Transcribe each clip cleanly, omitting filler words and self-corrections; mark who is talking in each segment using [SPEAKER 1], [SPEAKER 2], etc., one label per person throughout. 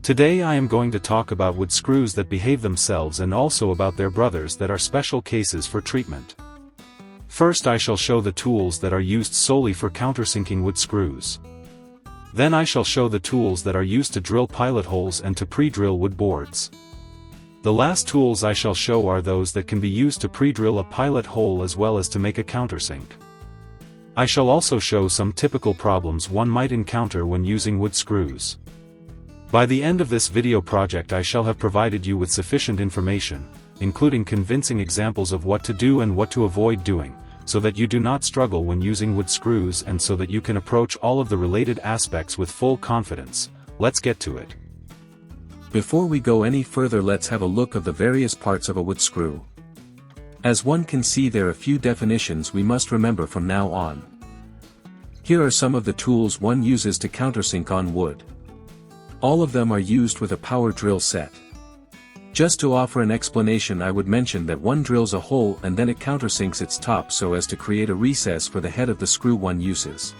[SPEAKER 1] Today I am going to talk about wood screws that behave themselves and also about their brothers that are special cases for treatment. First I shall show the tools that are used solely for countersinking wood screws. Then I shall show the tools that are used to drill pilot holes and to pre-drill wood boards. The last tools I shall show are those that can be used to pre-drill a pilot hole as well as to make a countersink. I shall also show some typical problems one might encounter when using wood screws. By the end of this video project I shall have provided you with sufficient information, including convincing examples of what to do and what to avoid doing, so that you do not struggle when using wood screws and so that you can approach all of the related aspects with full confidence. Let's get to it.
[SPEAKER 2] Before we go any further, let's have a look of the various parts of a wood screw. As one can see, there are a few definitions we must remember from now on. Here are some of the tools one uses to countersink on wood. All of them are used with a power drill set. Just to offer an explanation, I would mention that one drills a hole and then it countersinks its top so as to create a recess for the head of the screw one uses.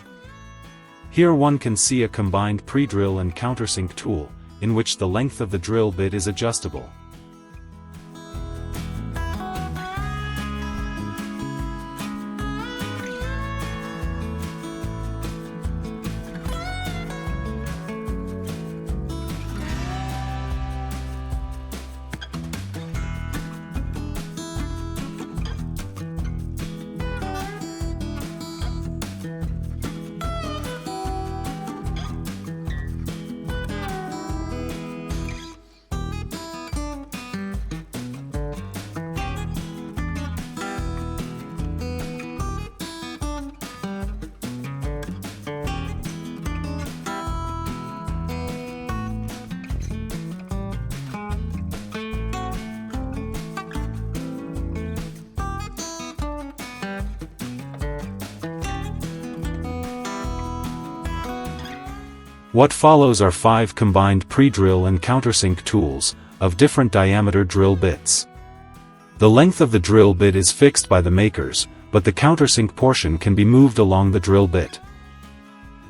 [SPEAKER 1] Here one can see a combined pre-drill and countersink tool, in which the length of the drill bit is adjustable. What follows are 5 combined pre-drill and countersink tools, of different diameter drill bits. The length of the drill bit is fixed by the makers, but the countersink portion can be moved along the drill bit.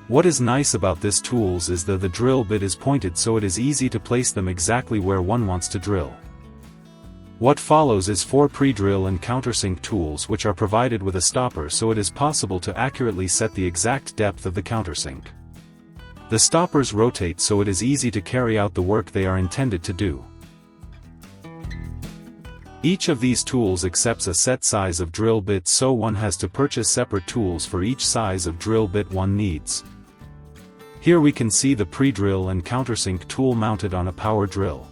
[SPEAKER 1] What is nice about this tools is that the drill bit is pointed so it is easy to place them exactly where one wants to drill. What follows is 4 pre-drill and countersink tools which are provided with a stopper so it is possible to accurately set the exact depth of the countersink. The stoppers rotate so it is easy to carry out the work they are intended to do. Each of these tools accepts a set size of drill bit, so one has to purchase separate tools for each size of drill bit one needs. Here we can see the pre-drill and countersink tool mounted on a power drill.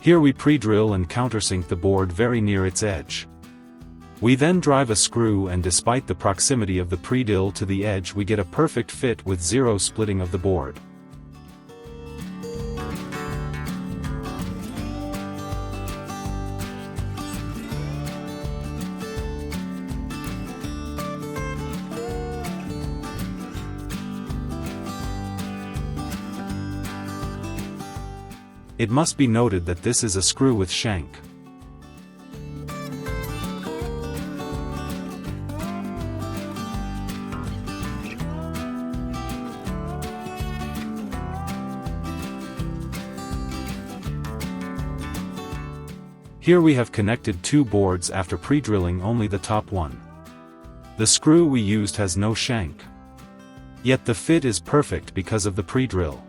[SPEAKER 1] Here we pre-drill and countersink the board very near its edge. We then drive a screw, and despite the proximity of the pre-drill to the edge we get a perfect fit with zero splitting of the board. It must be noted that this is a screw with shank. Here we have connected 2 boards after pre-drilling only the top one. The screw we used has no shank. Yet the fit is perfect because of the pre-drill.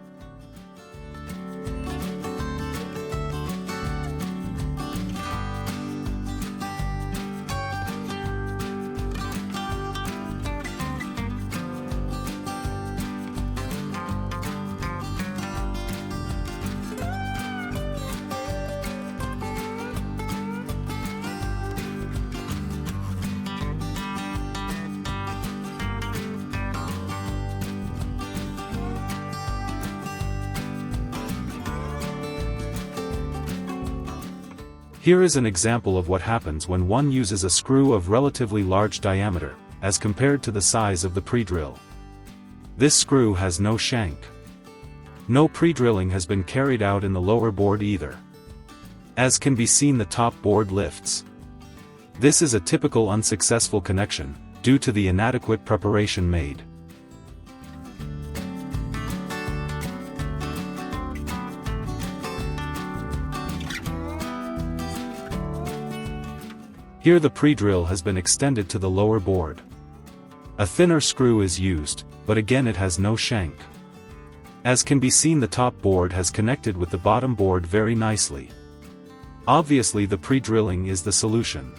[SPEAKER 1] Here is an example of what happens when one uses a screw of relatively large diameter, as compared to the size of the pre-drill. This screw has no shank. No pre-drilling has been carried out in the lower board either. As can be seen, the top board lifts. This is a typical unsuccessful connection, due to the inadequate preparation made. Here the pre-drill has been extended to the lower board. A thinner screw is used, but again it has no shank. As can be seen, the top board has connected with the bottom board very nicely. Obviously the pre-drilling is the solution.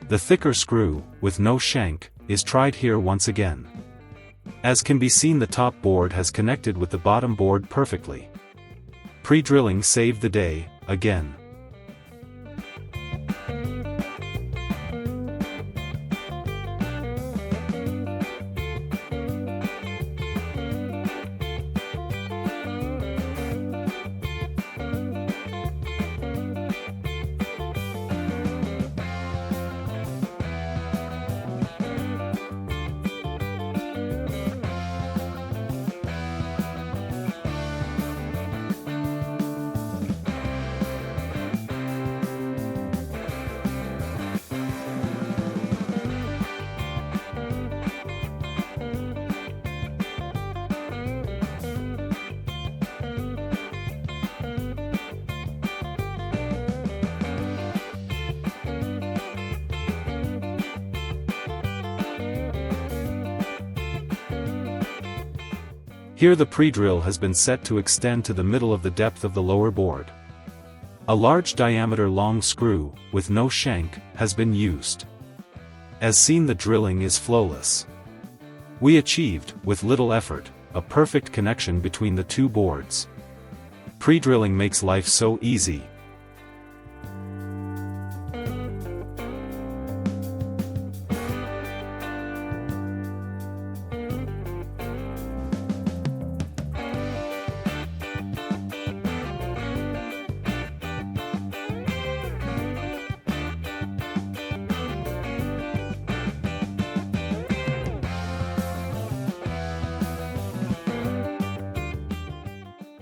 [SPEAKER 1] The thicker screw, with no shank, is tried here once again. As can be seen, the top board has connected with the bottom board perfectly. Pre-drilling saved the day, again. Here the pre-drill has been set to extend to the middle of the depth of the lower board. A large diameter long screw, with no shank, has been used. As seen, the drilling is flawless. We achieved, with little effort, a perfect connection between the two boards. Pre-drilling makes life so easy.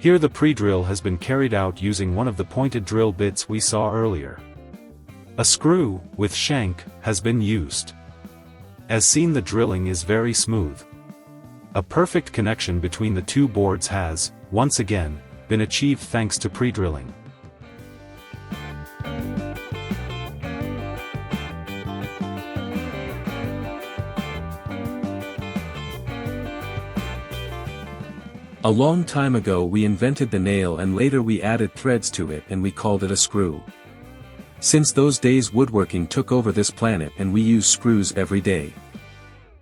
[SPEAKER 1] Here the pre-drill has been carried out using one of the pointed drill bits we saw earlier. A screw, with shank, has been used. As seen, the drilling is very smooth. A perfect connection between the two boards has, once again, been achieved thanks to pre-drilling.
[SPEAKER 2] A long time ago we invented the nail, and later we added threads to it and we called it a screw. Since those days woodworking took over this planet and we use screws every day.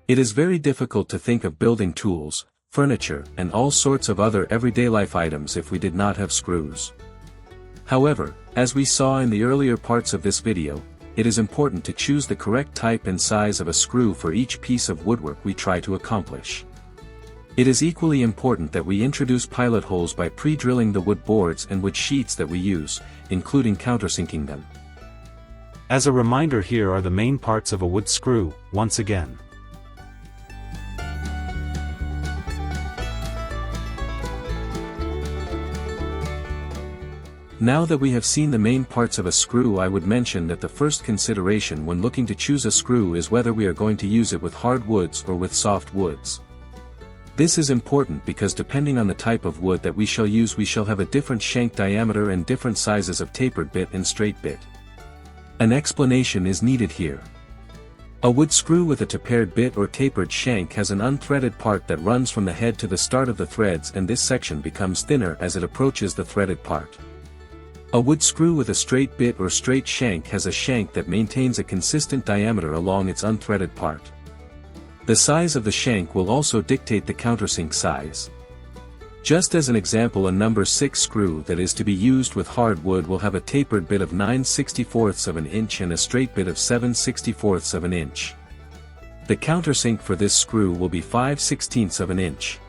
[SPEAKER 2] It is very difficult to think of building tools, furniture, and all sorts of other everyday life items if we did not have screws. However, as we saw in the earlier parts of this video, it is important to choose the correct type and size of a screw for each piece of woodwork we try to accomplish. It is equally important that we introduce pilot holes by pre-drilling the wood boards and wood sheets that we use, including countersinking them.
[SPEAKER 1] As a reminder, here are the main parts of a wood screw, once again.
[SPEAKER 2] Now that we have seen the main parts of a screw, I would mention that the first consideration when looking to choose a screw is whether we are going to use it with hard woods or with soft woods. This is important because depending on the type of wood that we shall use, we shall have a different shank diameter and different sizes of tapered bit and straight bit. An explanation is needed here. A wood screw with a tapered bit or tapered shank has an unthreaded part that runs from the head to the start of the threads, and this section becomes thinner as it approaches the threaded part. A wood screw with a straight bit or straight shank has a shank that maintains a consistent diameter along its unthreaded part. The size of the shank will also dictate the countersink size. Just as an example, a number 6 screw that is to be used with hardwood will have a tapered bit of 9/64 of an inch and a straight bit of 7/64 of an inch. The countersink for this screw will be 5/16 of an inch.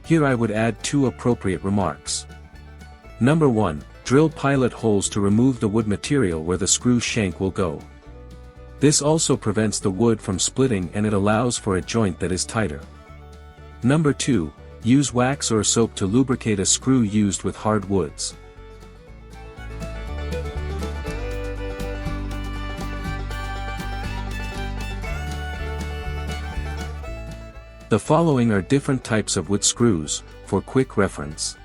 [SPEAKER 2] Here I would add 2 appropriate remarks. Number 1, drill pilot holes to remove the wood material where the screw shank will go. This also prevents the wood from splitting and it allows for a joint that is tighter. Number 2, use wax or soap to lubricate a screw used with hard woods. The following are different types of wood screws, for quick reference.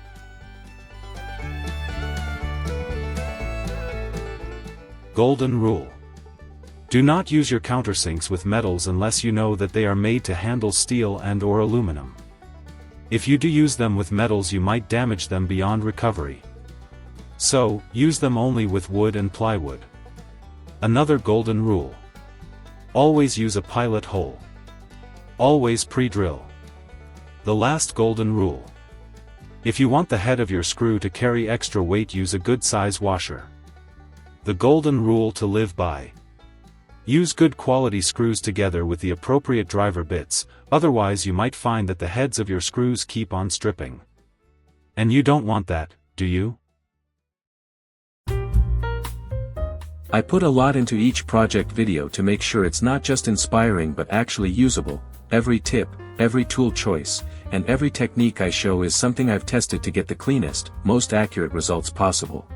[SPEAKER 1] Golden rule. Do not use your countersinks with metals unless you know that they are made to handle steel and/or aluminum. If you do use them with metals, you might damage them beyond recovery. So, use them only with wood and plywood. Another golden rule. Always use a pilot hole. Always pre-drill. The last golden rule. If you want the head of your screw to carry extra weight, use a good size washer. The golden rule to live by. Use good quality screws together with the appropriate driver bits, otherwise you might find that the heads of your screws keep on stripping. And you don't want that, do you?
[SPEAKER 2] I put a lot into each project video to make sure it's not just inspiring but actually usable. Every tip, every tool choice, and every technique I show is something I've tested to get the cleanest, most accurate results possible.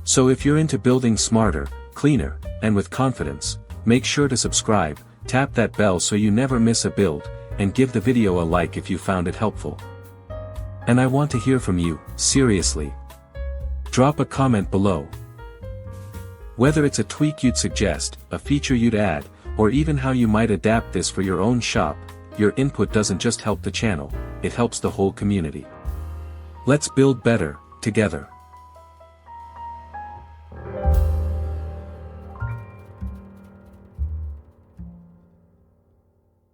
[SPEAKER 2] So if you're into building smarter, cleaner, and with confidence, make sure to subscribe, tap that bell so you never miss a build, and give the video a like if you found it helpful. And I want to hear from you, seriously. Drop a comment below. Whether it's a tweak you'd suggest, a feature you'd add, or even how you might adapt this for your own shop, your input doesn't just help the channel, it helps the whole community. Let's build better, together.